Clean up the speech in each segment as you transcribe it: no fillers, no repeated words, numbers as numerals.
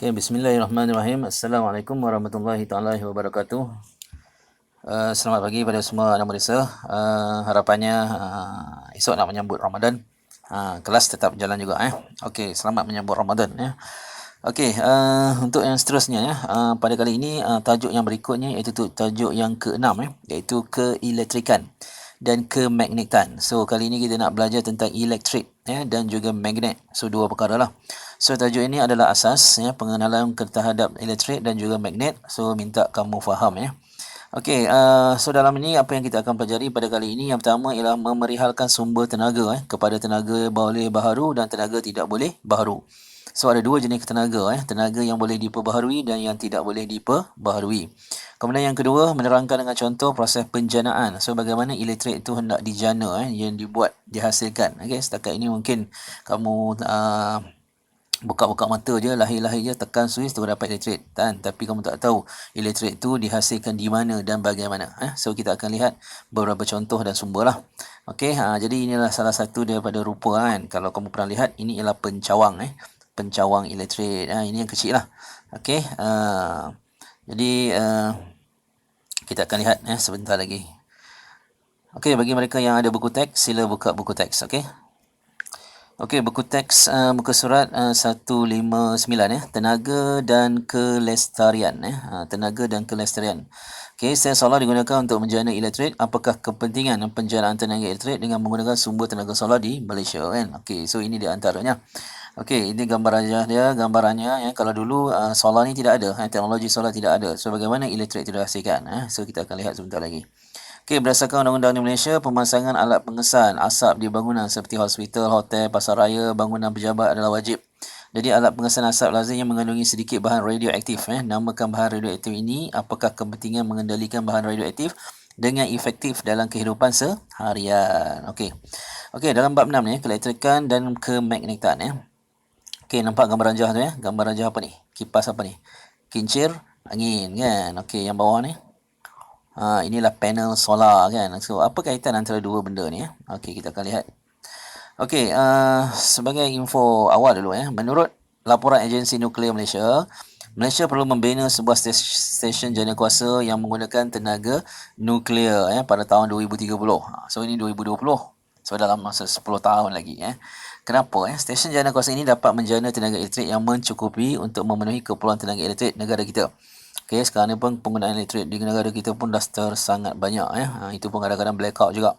Okay, bismillahirrahmanirrahim. Assalamualaikum warahmatullahi taala wabarakatuh. Selamat pagi pada semua anak madrasah. Harapannya esok nak menyambut Ramadan. Kelas tetap jalan juga Okey, selamat menyambut Ramadan ya. Okey, untuk yang seterusnya ya. Pada kali ini tajuk yang berikutnya iaitu tajuk yang ke-6 iaitu keelektrikan dan kemagnetan. So kali ini kita nak belajar tentang elektrik dan juga magnet. So dua perkara lah. So tajuk ini adalah asas pengenalan terhadap elektrik dan juga magnet. So minta kamu faham Okey, so dalam ini apa yang kita akan pelajari pada kali ini, yang pertama ialah memerihalkan sumber tenaga kepada tenaga boleh baharu dan tenaga tidak boleh baharu. So ada dua jenis tenaga tenaga yang boleh diperbaharui dan yang tidak boleh diperbaharui. Kemudian yang kedua, menerangkan dengan contoh proses penjanaan. So bagaimana elektrik itu hendak dijana yang dibuat, dihasilkan. Okey, setakat ini mungkin kamu buka-buka mata je, lahir-lahir je, tekan suis tu dapat elektrik tapi kamu tak tahu elektrik tu dihasilkan di mana dan bagaimana so kita akan lihat beberapa contoh dan sumber lah. Okey, jadi inilah salah satu daripada rupa kalau kamu pernah lihat, ini ialah pencawang pencawang elektrik. Ini yang kecil lah. Okey, jadi kita akan lihat sebentar lagi. Okey, bagi mereka yang ada buku teks, sila buka buku teks. Okey. Okey, buku teks muka surat 159 tenaga dan kelestarian tenaga dan kelestarian. Okey, sel solar digunakan untuk menjana elektrik. Apakah kepentingan penjanaan tenaga elektrik dengan menggunakan sumber tenaga solar di Malaysia Okey, so ini di antaranya. Okey, ini gambar aja dia, gambarannya kalau dulu solar ni tidak ada, teknologi solar tidak ada. So bagaimana elektrik itu dihasilkan so kita akan lihat sebentar lagi. Okey, berdasarkan undang-undang di Malaysia, pemasangan alat pengesan asap di bangunan seperti hospital, hotel, pasar raya, bangunan pejabat adalah wajib. Jadi alat pengesan asap lazimnya mengandungi sedikit bahan radioaktif Namakan bahan radioaktif ini. Apakah kepentingan mengendalikan bahan radioaktif dengan efektif dalam kehidupan seharian? Okey. Okey, dalam bab 6 ni, keelektrikan dan kemagnetan Okey, nampak gambar rajah tu Gambar rajah apa ni? Kipas apa ni? Kincir angin kan? Okey, yang bawah ni inilah panel solar kan. So apa kaitan antara dua benda ni Okey, kita akan lihat. Okey, sebagai info awal dulu menurut laporan agensi nuklear Malaysia, Malaysia perlu membina sebuah stesen jana kuasa yang menggunakan tenaga nuklear pada tahun 2030. So ini 2020. So dalam masa 10 tahun lagi Kenapa stesen jana kuasa ini dapat menjana tenaga elektrik yang mencukupi untuk memenuhi keperluan tenaga elektrik negara kita. Okey, sekarang ni pun penggunaan elektrik di negara kita pun dah sangat banyak itu pun kadang-kadang blackout juga.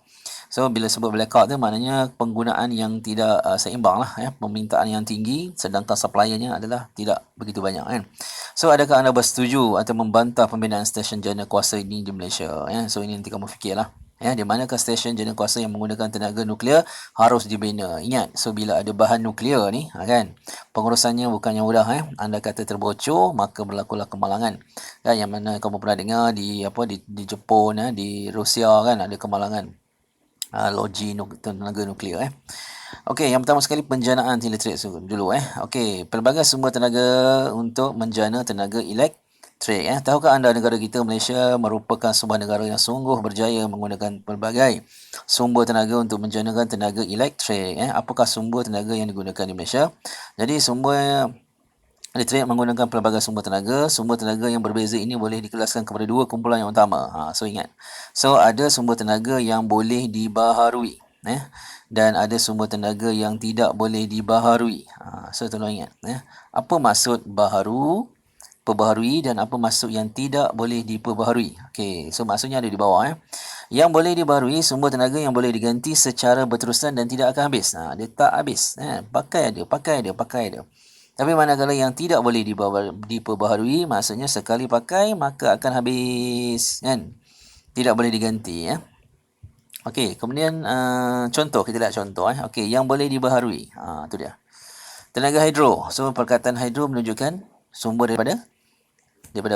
So bila sebut blackout tu maknanya penggunaan yang tidak seimbang lah permintaan yang tinggi sedangkan suppliernya adalah tidak begitu banyak So adakah anda bersetuju atau membantah pembinaan stesen jana kuasa ini di Malaysia So ini nanti kamu fikirlah di manakah stesen jana kuasa yang menggunakan tenaga nuklear harus dibina. Ingat, so bila ada bahan nuklear ni pengurusannya bukannya mudah Anda kata terbocor, maka berlakulah kemalangan yang mana kamu pernah dengar di Jepun di Rusia ada kemalangan loji tenaga nuklear Okey, yang pertama sekali penjanaan elektrik dulu Okey, pelbagai sumber tenaga untuk menjana tenaga elektrik Tahukah anda negara kita Malaysia merupakan sebuah negara yang sungguh berjaya menggunakan pelbagai sumber tenaga untuk menjanakan tenaga elektrik Apakah sumber tenaga yang digunakan di Malaysia? Jadi sumber elektrik menggunakan pelbagai sumber tenaga. Sumber tenaga yang berbeza ini boleh dikelaskan kepada dua kumpulan yang utama. So ingat. So ada sumber tenaga yang boleh dibaharui dan ada sumber tenaga yang tidak boleh dibaharui. So tolong ingat apa maksud baharu, perbaharui dan apa maksud yang tidak boleh diperbaharui. Okey, so maksudnya ada di bawah Yang boleh dibaharui, sumber tenaga yang boleh diganti secara berterusan dan tidak akan habis. Dia tak habis. Pakai ada. Tapi manakala yang tidak boleh diperbaharui, maksudnya sekali pakai maka akan habis Tidak boleh diganti Okey, kemudian contoh, kita lihat contoh Okey, yang boleh dibaharui. Tu dia. Tenaga hidro. So perkataan hidro menunjukkan sumber daripada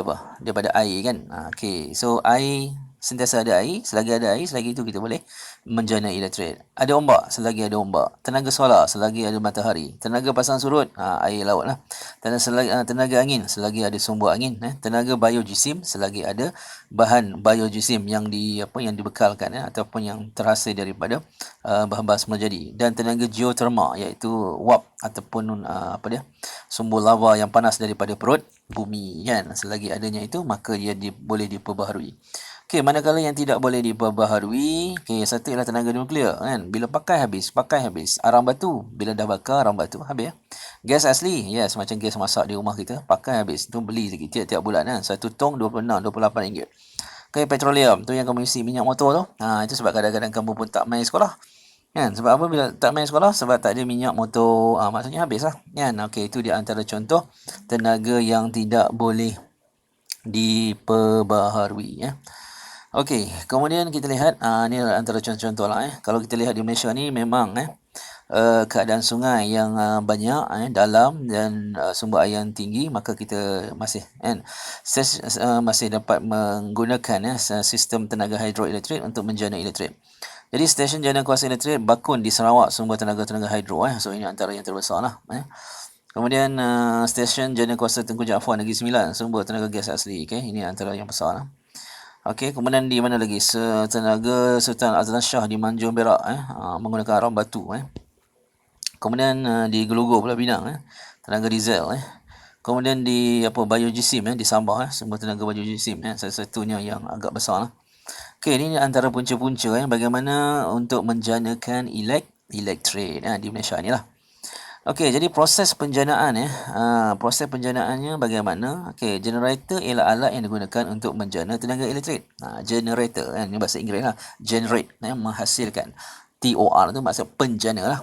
apa? Daripada air kan. Okey, so air Sentiasa ada air, selagi itu kita boleh menjana elektrik. Ada ombak, selagi ada ombak. Tenaga solar, selagi ada matahari. Tenaga pasang surut, air laut lah. Tenaga angin, selagi ada sumber angin. Tenaga biojisim, selagi ada bahan biojisim yang yang dibekalkan ataupun yang terhasil daripada bahan-bahan semula jadi. Dan tenaga geoterma, iaitu wap ataupun sumber lava yang panas daripada perut bumi kan. Selagi adanya itu, maka dia boleh diperbaharui. Okey, manakala yang tidak boleh diperbaharui, satu ialah tenaga nuklear kan. Bila pakai habis. Arang batu, bila dah bakar arang batu habis. Gas asli, macam gas masak di rumah kita, pakai habis. Tu beli lagi tiap-tiap bulan kan. Satu tong 26 28 ringgit. Okey, petroleum tu yang kamu isi minyak motor tu. Itu sebab kadang-kadang kamu pun tak main sekolah. Kan? Sebab apa bila tak main sekolah? Sebab tak ada minyak motor. Maksudnya habis lah. Kan? Okey, itu di antara contoh tenaga yang tidak boleh diperbaharui ya. Okey, kemudian kita lihat ni antara contoh-contoh lah Kalau kita lihat di Malaysia ni memang keadaan sungai yang banyak dalam dan sumber air yang tinggi, maka kita masih masih dapat menggunakan sistem tenaga hidroelektrik untuk menjana elektrik. Jadi stesen jana kuasa elektrik Bakun di Sarawak sumber tenaga hidro So ini antara yang terbesar lah Kemudian stesen jana kuasa Tengku Jaafar Negeri Sembilan sumber tenaga gas asli. Ini antara yang besar lah. Okey, kemudian di mana lagi? Tenaga Sultan Azlan Shah di Manjung Perak menggunakan arang batu Kemudian di Gelugor pula Pinang tenaga diesel Kemudian di biojisim di Sabah sumber tenaga biojisim salah satunya yang agak besar lah. Okey, ini antara punca-punca bagaimana untuk menjanakan elektrik di Malaysia ni lah. Okey, jadi proses penjanaan proses penjanaannya bagaimana? Okey, generator ialah alat yang digunakan untuk menjana tenaga elektrik. Generator ini bahasa Inggeris lah. Generate menghasilkan. TOR tu maksud penjana lah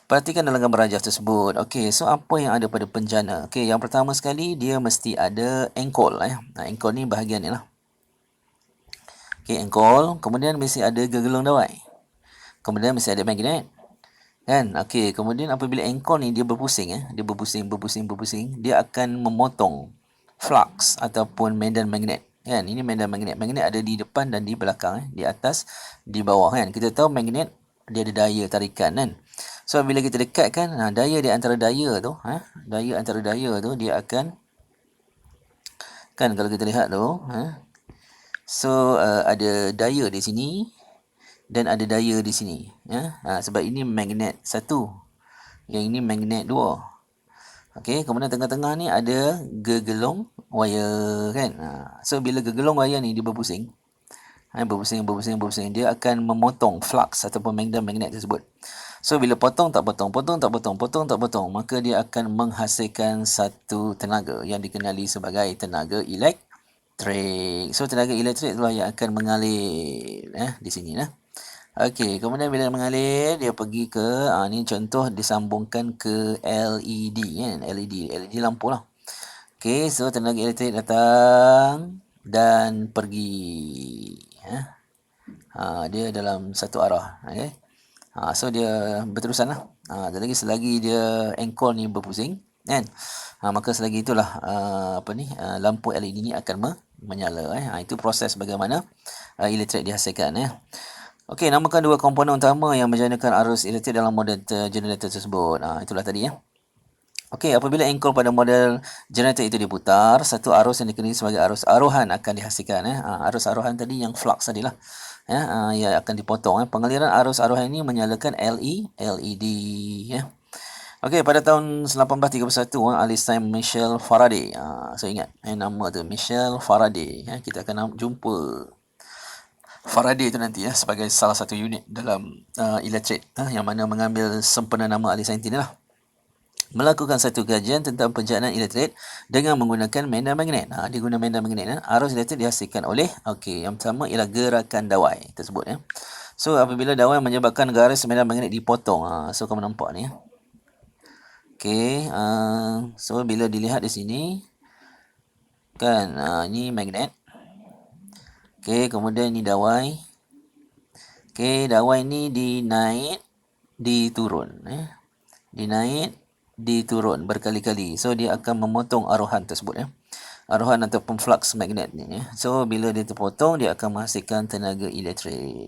Perhatikan dalam gambar rajah tersebut. Okey, so apa yang ada pada penjana? Okey, yang pertama sekali dia mesti ada engkol engkol ni bahagian ni lah. Okey, engkol, kemudian mesti ada gegelung dawai. Kemudian mesti ada magnet. Kan? Okey, kemudian apabila engkol ni dia berpusing dia berpusing, dia akan memotong flux ataupun medan magnet. Kan? Ini medan magnet. Magnet ada di depan dan di belakang di atas, di bawah kan. Kita tahu magnet dia ada daya tarikan kan. So bila kita dekatkan daya di antara daya tu, daya antara daya tu dia akan kan kalau kita lihat tu, so ada daya di sini dan ada daya di sini sebab ini magnet 1, yang ini magnet 2. Okey, kemudian tengah-tengah ni ada gegelung wire kan. So bila gegelung wire ni dia berpusing dia akan memotong flux ataupun medan magnet tersebut. So bila potong tak potong, maka dia akan menghasilkan satu tenaga yang dikenali sebagai tenaga elektrik. So tenaga elektrik itulah yang akan mengalir di sini Okey, kemudian bila mengalir dia pergi ke ni contoh disambungkan ke LED LED lampu lah. Okey, so tenaga elektrik datang dan pergi dia dalam satu arah so dia berterusan lah dan lagi selagi dia engkol ni berpusing kan maka selagi itulah lampu LED ni akan menyala itu proses bagaimana elektrik dihasilkan Okey, namakan dua komponen utama yang menjanakan arus elektrik dalam model generator tersebut. Itulah tadi Okey, apabila engkol pada model generator itu diputar, satu arus yang dikenali sebagai arus aruhan akan dihasilkan arus aruhan tadi yang flux tadilah yang akan dipotong Pengaliran arus aruhan ini menyalakan LED Okey, pada tahun 1831 Alistair Michel Faraday. Saya ingat nama tu Michel Faraday kita akan jumpa Faraday itu nanti sebagai salah satu unit dalam elektrik yang mana mengambil sempena nama ahli sains ini lah. Melakukan satu kajian tentang penjanaan elektrik dengan menggunakan medan magnet. Dia guna medan magnet arus elektrik dihasilkan oleh yang pertama ialah gerakan dawai tersebut So apabila dawai menyebabkan garis medan magnet dipotong. So kamu nampak ni Okey, so bila dilihat di sini kan ni magnet. Okey, kemudian ni dawai. Okey, dawai ni dinaik, diturun dinaik, diturun berkali-kali. So dia akan memotong aruhan tersebut aruhan ataupun flux magnet ni. So bila dia terpotong, dia akan menghasilkan tenaga elektrik.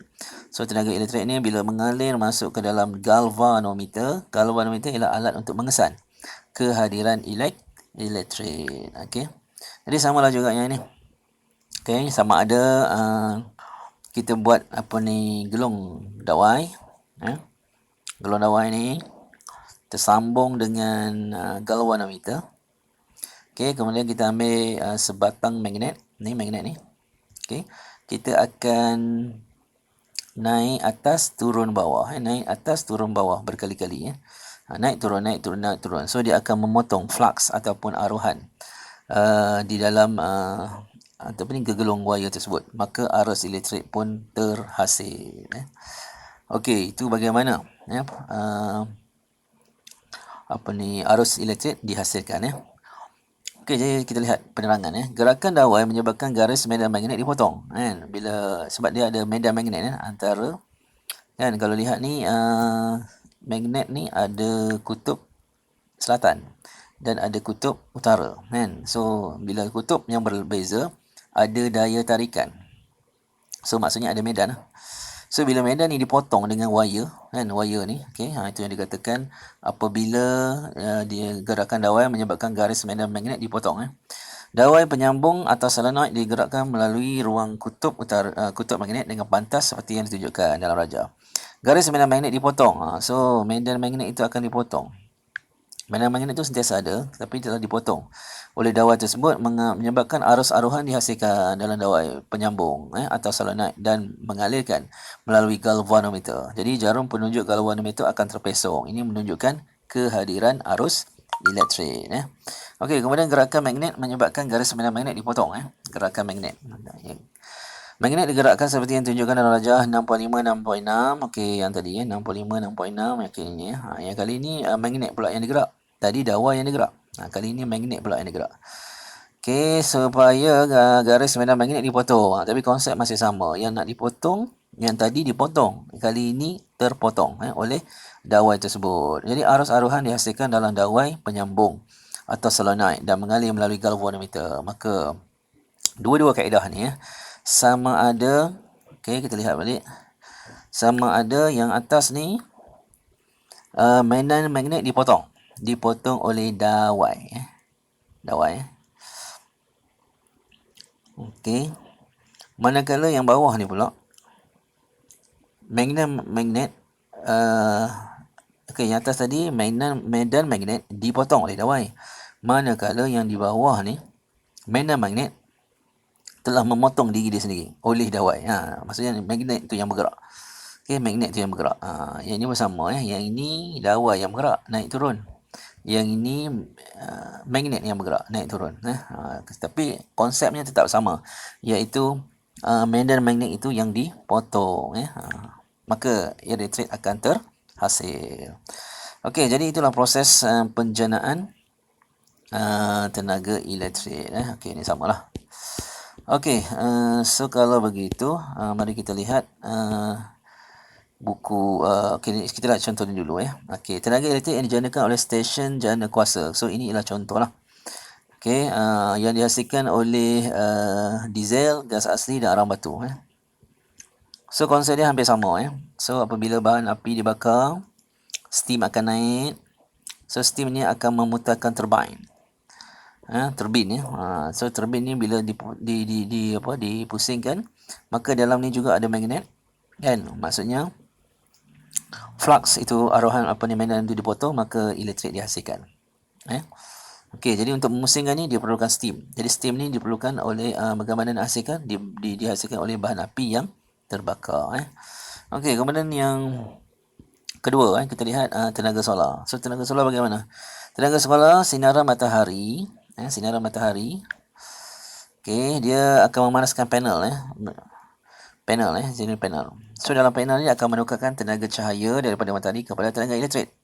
So tenaga elektrik ni bila mengalir masuk ke dalam galvanometer. Galvanometer ialah alat untuk mengesan kehadiran elektrik. Okey. Jadi samalah juga yang ni. Okey, sama ada kita buat gelung dawai, gelung dawai ni tersambung dengan galvanometer. Okey, kemudian kita ambil sebatang magnet ni, okey, kita akan naik atas turun bawah, naik atas turun bawah berkali-kali, naik turun. So dia akan memotong flux ataupun aruhan di dalam ataupun gegelung wire tersebut, maka arus elektrik pun terhasil. Okey, itu bagaimana arus elektrik dihasilkan. Okey, jadi kita lihat penerangan. Gerakan dawai menyebabkan garis medan magnet dipotong, sebab dia ada medan magnet antara, kalau lihat ni magnet ni ada kutub selatan dan ada kutub utara, so bila kutub yang berbeza ada daya tarikan, so maksudnya ada medan. So bila medan ni dipotong dengan wire, wire ni, okey, itu yang dikatakan apabila dia gerakan dawai menyebabkan garis medan magnet dipotong. Dawai penyambung atau solenoid digerakkan melalui ruang kutub utara, kutub magnet dengan pantas seperti yang ditunjukkan dalam rajah. Garis medan magnet dipotong, so medan magnet itu akan dipotong. Medan magnet itu sentiasa ada, tapi telah dipotong oleh dawai tersebut, menyebabkan arus aruhan dihasilkan dalam dawai penyambung atau solenoid dan mengalirkan melalui galvanometer. Jadi jarum penunjuk galvanometer akan terpesong. Ini menunjukkan kehadiran arus elektrik. Okey, kemudian gerakan magnet menyebabkan garis medan magnet dipotong. Gerakan magnet. Magnet digerakkan seperti yang ditunjukkan dalam rajah 65.6. Okey, yang tadi 65.6. Okey, yang kali ini magnet pula yang digerak. Tadi dawai yang digerak. Kali ini magnet pula yang digerak. Okey, supaya garis medan magnet dipotong. Tapi konsep masih sama. Yang nak dipotong, yang tadi dipotong. Kali ini terpotong oleh dawai tersebut. Jadi arus aruhan dihasilkan dalam dawai penyambung atau solenoid dan mengalir melalui galvanometer. Maka dua-dua kaedah ni sama ada, okey, kita lihat balik. Sama ada yang atas ni medan magnet dipotong oleh dawai. Okey. Manakala yang bawah ni pula medan magnet okey, yang atas tadi medan magnet dipotong oleh dawai. Manakala yang di bawah ni medan magnet telah memotong diri dia sendiri oleh dawai. Maksudnya magnet tu yang bergerak. Okey, magnet tu yang bergerak. Yang ini bersama Yang ini dawai yang bergerak, naik turun. Yang ini magnet yang bergerak, naik turun. Tapi konsepnya tetap sama, iaitu medan magnet itu yang dipotong. Maka elektrik akan terhasil. Okey, jadi itulah proses penjanaan tenaga elektrik. Okey, ini samalah. Okey, so kalau begitu, mari kita lihat buku. Okay, kita lihat contoh ni dulu. Okey, tenaga elektrik yang dijanakan oleh stesen jana kuasa. So ini ialah contoh lah. Okey, yang dihasilkan oleh diesel, gas asli dan arang batu. So konsep dia hampir sama. So apabila bahan api dibakar, steam akan naik. So steam ni akan memutarkan turbin. So turbin ni bila dipusingkan, maka dalam ni juga ada magnet, maksudnya flux itu aruhan medan itu dipotong, maka elektrik dihasilkan. Okey, jadi untuk memusingkan ni diperlukan steam. Jadi steam ni diperlukan oleh bagaimana nak hasilkan, dihasilkan oleh bahan api yang terbakar. Okey, kemudian yang kedua, kita lihat tenaga solar. So tenaga solar bagaimana? Tenaga solar sinaran matahari. Sinaran matahari. Okey, dia akan memanaskan panel. Panel. So dalam panel ni akan menukarkan tenaga cahaya daripada matahari kepada tenaga elektrik.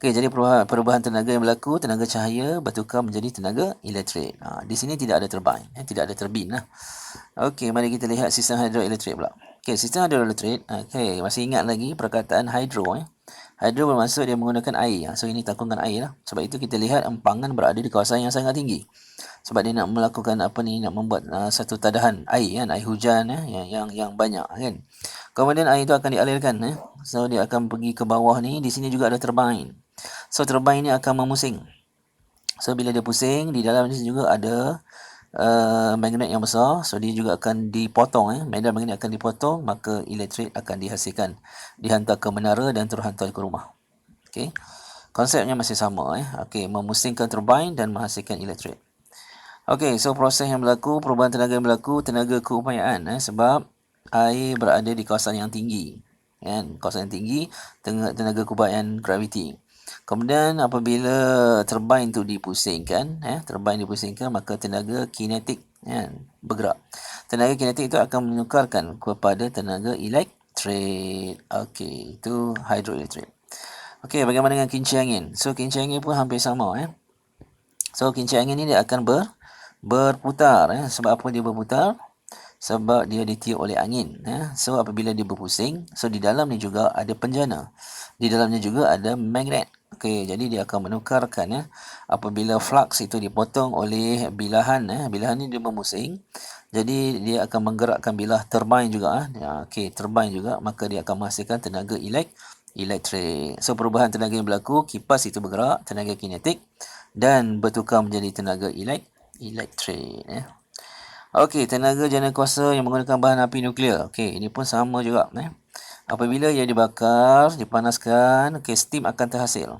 Okey, jadi perubahan tenaga yang berlaku, tenaga cahaya bertukar menjadi tenaga elektrik. Di sini tidak ada turbin, tidak ada turbin lah. Okey, mari kita lihat sistem hidroelektrik pula. Okey, sistem hidroelektrik. Okey, masih ingat lagi perkataan hidro. Hydro bermaksud dia menggunakan air. So ini takungkan air lah. Sebab itu kita lihat empangan berada di kawasan yang sangat tinggi. Sebab dia nak melakukan nak membuat satu tadahan air kan, air hujan yang banyak kan. Kemudian air itu akan dialirkan So dia akan pergi ke bawah ni. Di sini juga ada turbine. So turbine ni akan memusing. So bila dia pusing, di dalam ni juga ada magnet yang besar. So dia juga akan dipotong medan magnet akan dipotong, maka elektrik akan dihasilkan, dihantar ke menara dan terhantar ke rumah. Okey, konsepnya masih sama okey, memusingkan turbine dan menghasilkan elektrik. Okey, so proses yang berlaku, perubahan tenaga yang berlaku, tenaga keupayaan sebab air berada di kawasan yang tinggi kan, kawasan yang tinggi, tenaga keupayaan graviti. Kemudian apabila turbine tu dipusingkan turbine dipusingkan, maka tenaga kinetik bergerak. Tenaga kinetik itu akan menukarkan kepada tenaga elektrik. Okey, itu hidroelektrik. Okey, bagaimana dengan kincir angin? So kincir angin pun hampir sama So kincir angin ni dia akan berputar sebab apa dia berputar? Sebab dia ditiup oleh angin So apabila dia berpusing, so di dalam ni juga ada penjana, di dalamnya juga ada magnet. Okey, jadi dia akan menukarkan apabila flux itu dipotong oleh bilahan bilahan ni dia memusing, jadi dia akan menggerakkan bilah turbine juga okey, turbine juga, maka dia akan menghasilkan tenaga elektrik. So perubahan tenaga yang berlaku, kipas itu bergerak, tenaga kinetik, dan bertukar menjadi tenaga elektrik Okey, tenaga jana kuasa yang menggunakan bahan api nuklear. Okey, ini pun sama juga Apabila ia dibakar, dipanaskan, steam akan terhasil.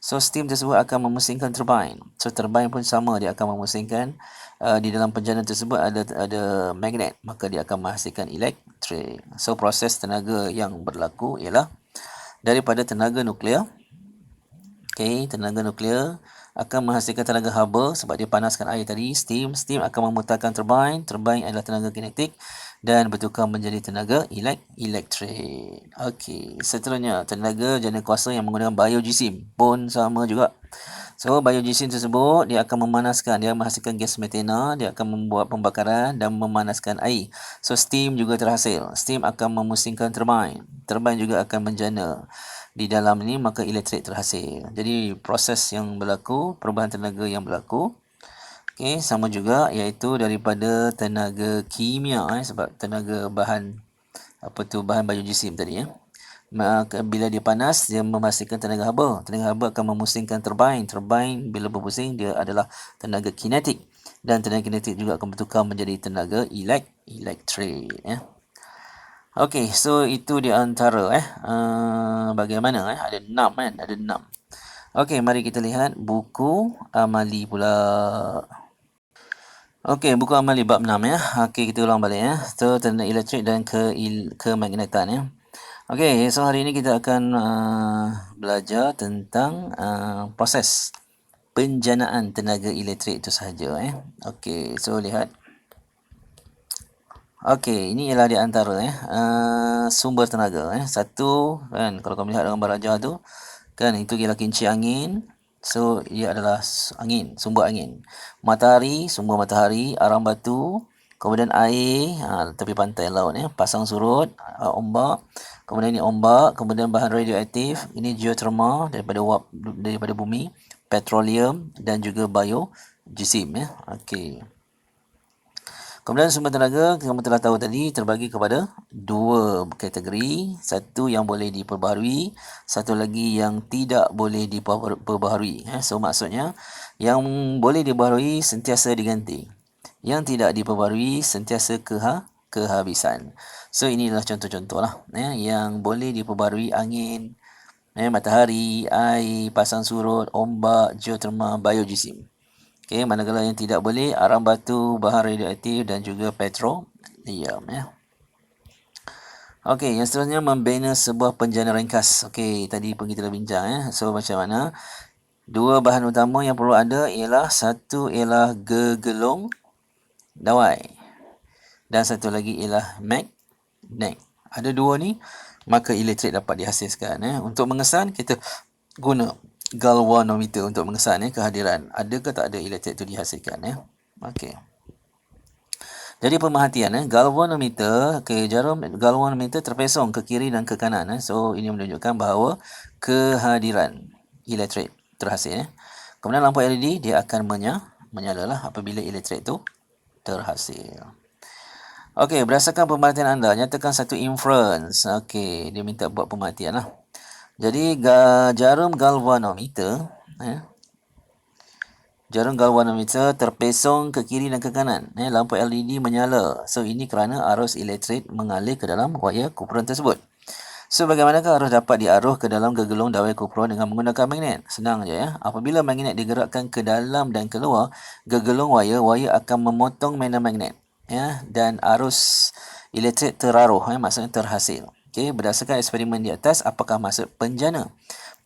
So steam tersebut akan memusingkan turbine. So turbine pun sama, dia akan memusingkan di dalam penjana tersebut ada magnet, maka dia akan menghasilkan elektrik. So proses tenaga yang berlaku ialah daripada tenaga nuklear. Okey, tenaga nuklear akan menghasilkan tenaga haba sebab dia panaskan air tadi, steam akan memutarkan turbine adalah tenaga kinetik dan bertukar menjadi tenaga elektrik. Okey, seterusnya tenaga jana kuasa yang menggunakan biojisim pun sama juga. So biojisim tersebut dia akan memanaskan, dia menghasilkan gas metana, dia akan membuat pembakaran dan memanaskan air. So steam juga terhasil, steam akan memusingkan turbine juga akan menjana di dalam ni, maka elektrik terhasil. Jadi proses yang berlaku, perubahan tenaga yang berlaku sama juga, iaitu daripada tenaga kimia sebab tenaga bahan bahan biojisim tadi maka bila dia panas, dia menghasilkan tenaga haba akan memusingkan turbine bila berpusing dia adalah tenaga kinetik, dan tenaga kinetik juga akan bertukar menjadi tenaga elektrik Okey, so itu di antara bagaimana ada 6 ada 6. Okey, mari kita lihat buku amali pula. Okey, buku amali bab 6 Okey, kita ulang balik So tenaga elektrik dan kemagnetan Okey, so hari ini kita akan belajar tentang proses penjanaan tenaga elektrik itu sahaja Okey, so lihat. Okey, ini ialah di antara sumber tenaga Satu kan, kalau kamu lihat dalam baraja tu kan, itu ialah kincir angin. So ia adalah angin, sumber angin. Matahari, sumber matahari. Arang batu, kemudian air tepi pantai laut pasang surut, ombak. Kemudian ini ombak, kemudian bahan radioaktif, ini geothermal daripada bumi, petroleum dan juga biojisim Okey. Kemudian sumber tenaga, kamu telah tahu tadi, terbagi kepada 2 kategori. Satu yang boleh diperbaharui, satu lagi yang tidak boleh diperbaharui So maksudnya, yang boleh diperbaharui sentiasa diganti, yang tidak diperbaharui sentiasa kehabisan. So inilah contoh-contoh lah yang boleh diperbaharui: angin, matahari, air, pasang surut, ombak, geothermal, biojisim. Okey, manakala yang tidak boleh, arang batu, bahan radioaktif dan juga petroleum Okey, yang seterusnya membina sebuah penjana ringkas. Okey, tadi pun kita dah bincang So macam mana? 2 bahan utama yang perlu ada ialah, satu ialah gegelung dawai dan satu lagi ialah magnet. Ada 2 ni, maka elektrik dapat dihasilkan Untuk mengesan, kita guna galvanometer untuk mengesan kehadiran ada ke tak ada elektrik itu dihasilkan Okey. Jadi pemerhatian, galvanometer, jarum galvanometer terpesong ke kiri dan ke kanan. So ini menunjukkan bahawa kehadiran elektrik terhasil. Kemudian lampu LED dia akan menyalalah apabila elektrik itu terhasil. Okey, berdasarkan pemerhatian anda, nyatakan satu inference. Okey, dia minta buat pemerhatian lah. Jadi jarum galvanometer, jarum galvanometer terpesong ke kiri dan ke kanan. Lampu LED menyala. So ini kerana arus elektrik mengalir ke dalam wayar kumpulan tersebut. So bagaimanakah arus dapat diaruh ke dalam gegelung dawai kumpulan dengan menggunakan magnet? Senang je ya. Apabila magnet digerakkan ke dalam dan keluar gegelung wayar, wayar akan memotong medan magnet. Ya, dan arus elektrik teraruh, maksudnya terhasil. Okey, berdasarkan eksperimen di atas, apakah maksud penjana?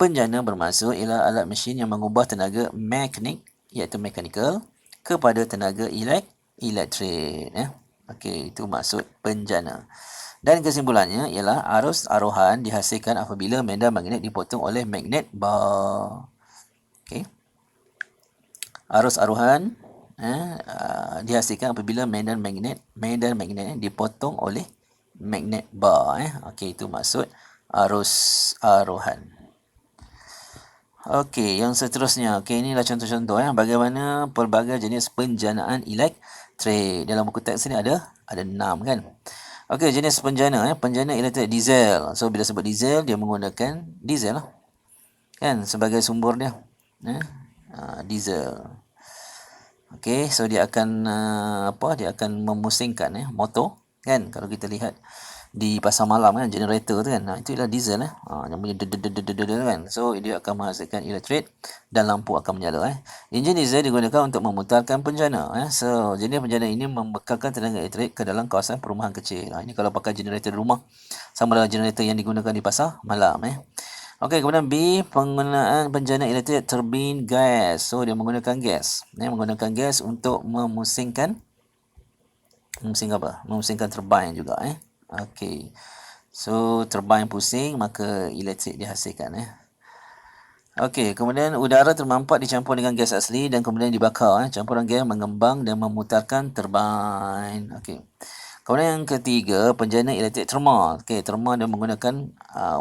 Penjana bermaksud ialah alat mesin yang mengubah tenaga mekanik, iaitu mechanical, kepada tenaga elektrik. Ya. Okey, itu maksud penjana. Dan kesimpulannya ialah arus aruhan dihasilkan apabila medan magnet dipotong oleh magnet bar. Okey. Arus aruhan dihasilkan apabila medan magnet dipotong oleh magnet bar. Okey, itu maksud arus aruhan. Okey, yang seterusnya. Okey, inilah contoh-contoh bagaimana pelbagai jenis penjanaan elektrik. Dalam buku teks ni ada 6 kan. Okey, jenis penjana penjana elektrik diesel. So bila sebut diesel, dia menggunakan diesel lah. Kan sebagai sumber dia. Diesel. Okey, so dia akan dia akan memusingkan motor kan. Kalau kita lihat di pasar malam kan, generator tu kan, itu ialah diesel yang bunyi kan. So dia akan menghasilkan elektrik dan lampu akan menyala. Enjin diesel digunakan untuk memutarkan penjana. So jenis penjana ini membekalkan tenaga elektrik ke dalam kawasan perumahan kecil. Ini kalau pakai generator di rumah, sama dengan generator yang digunakan di pasar malam. Okey, kemudian B, penggunaan penjana elektrik turbin gas. So dia menggunakan gas. Menggunakan gas untuk memusingkan memusingkan turbin juga. Okey. So turbin pusing, maka elektrik dihasilkan. Okey, kemudian udara termampat dicampur dengan gas asli dan kemudian dibakar. Campuran gas mengembang dan memutarkan turbin. Okey. Kemudian yang ketiga, penjana elektrik termal. Okey, termal dia menggunakan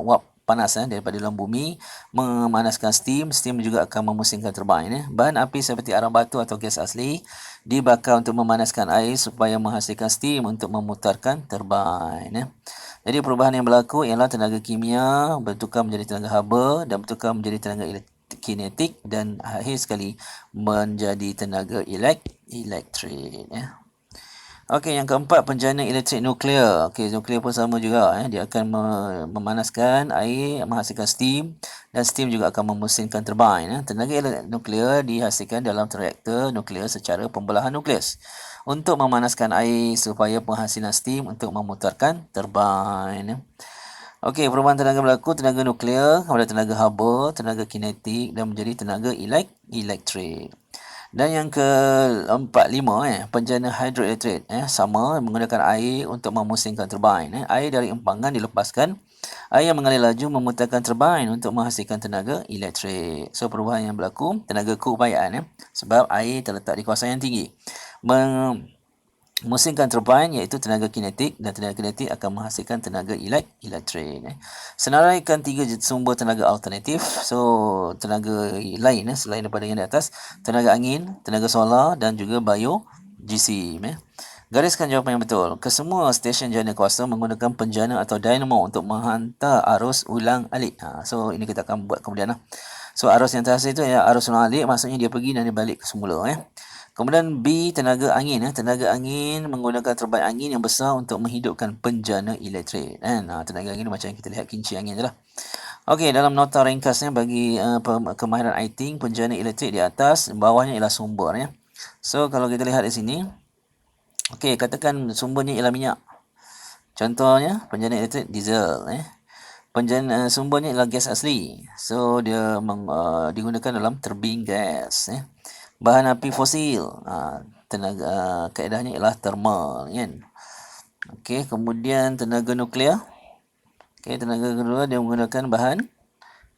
wap panas daripada dalam bumi, memanaskan steam juga akan memusingkan turbin. Bahan api seperti arang batu atau gas asli dibakar untuk memanaskan air supaya menghasilkan steam untuk memutarkan turbin. Jadi perubahan yang berlaku ialah tenaga kimia bertukar menjadi tenaga haba dan bertukar menjadi tenaga kinetik dan akhir sekali menjadi tenaga elektrik. Okey, yang keempat, penjana elektrik nuklear. Okey, nuklear pun sama juga. Dia akan memanaskan air, menghasilkan steam dan steam juga akan memusingkan turbin. Tenaga nuklear dihasilkan dalam reaktor nuklear secara pembelahan nukleus untuk memanaskan air supaya penghasilan steam untuk memutarkan turbin. Okey, perubahan tenaga berlaku, tenaga nuklear kepada tenaga haba, tenaga kinetik dan menjadi tenaga elektrik. Dan yang keempat, 5, penjana hidroelektrik. Sama, menggunakan air untuk memusingkan turbin. Air dari empangan dilepaskan. Air yang mengalir laju memutarkan turbin untuk menghasilkan tenaga elektrik. So, perubahan yang berlaku, tenaga keupayaan. Sebab air terletak di kawasan yang tinggi. Memusingkan turbin iaitu tenaga kinetik dan tenaga kinetik akan menghasilkan tenaga elektrik. Senaraikan 3 sumber tenaga alternatif. So tenaga lain selain daripada yang di atas, tenaga angin, tenaga solar dan juga bio-GC. Gariskan jawapan yang betul. Kesemua stesen jana kuasa menggunakan penjana atau dynamo untuk menghantar arus ulang-alik. So ini kita akan buat kemudian. So arus yang terhasil itu ya arus ulang-alik, maksudnya dia pergi dan dia balik ke semula. Kemudian B, tenaga angin. Tenaga angin menggunakan turbin angin yang besar untuk menghidupkan penjana elektrik. Tenaga angin macam yang kita lihat kinci angin je lah. Okey, dalam nota ringkasnya bagi kemahiran IT, penjana elektrik di atas, bawahnya ialah sumber. So, kalau kita lihat di sini, okey, katakan sumbernya ialah minyak. Contohnya, penjana elektrik diesel. Sumbernya ialah gas asli. So, dia digunakan dalam turbin gas. Bahan api fosil, tenaga kaedahnya ialah thermal, kan. Okey, kemudian tenaga nuklear. Okey, tenaga nuklear dia menggunakan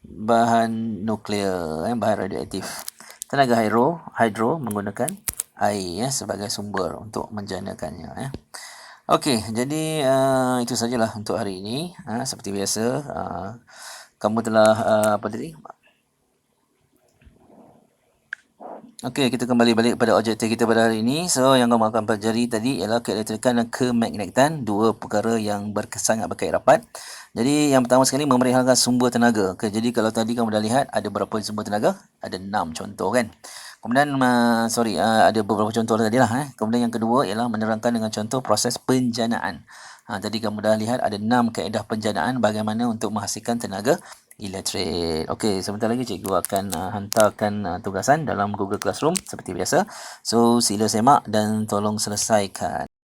bahan nuklear, bahan radioaktif. Tenaga hidro menggunakan air ya, sebagai sumber untuk menjanakannya ya. Okey, jadi itu sajalah untuk hari ini. Seperti biasa, kamu telah apa tadi? Okey, kita kembali balik pada objektif kita pada hari ini. So, yang kamu akan pelajari tadi ialah keelektrikan dan kemagnetan, dua perkara yang sangat berkait rapat. Jadi, yang pertama sekali memerihalkan sumber tenaga. Okay, jadi, kalau tadi kamu dah lihat ada berapa sumber tenaga? Ada 6 contoh kan. Kemudian, ada beberapa contoh tadi lah. Kemudian yang kedua ialah menerangkan dengan contoh proses penjanaan. Tadi kamu dah lihat ada 6 kaedah penjanaan bagaimana untuk menghasilkan tenaga elektrik. Okey, sebentar lagi cikgu akan hantarkan tugasan dalam Google Classroom seperti biasa. So, sila semak dan tolong selesaikan.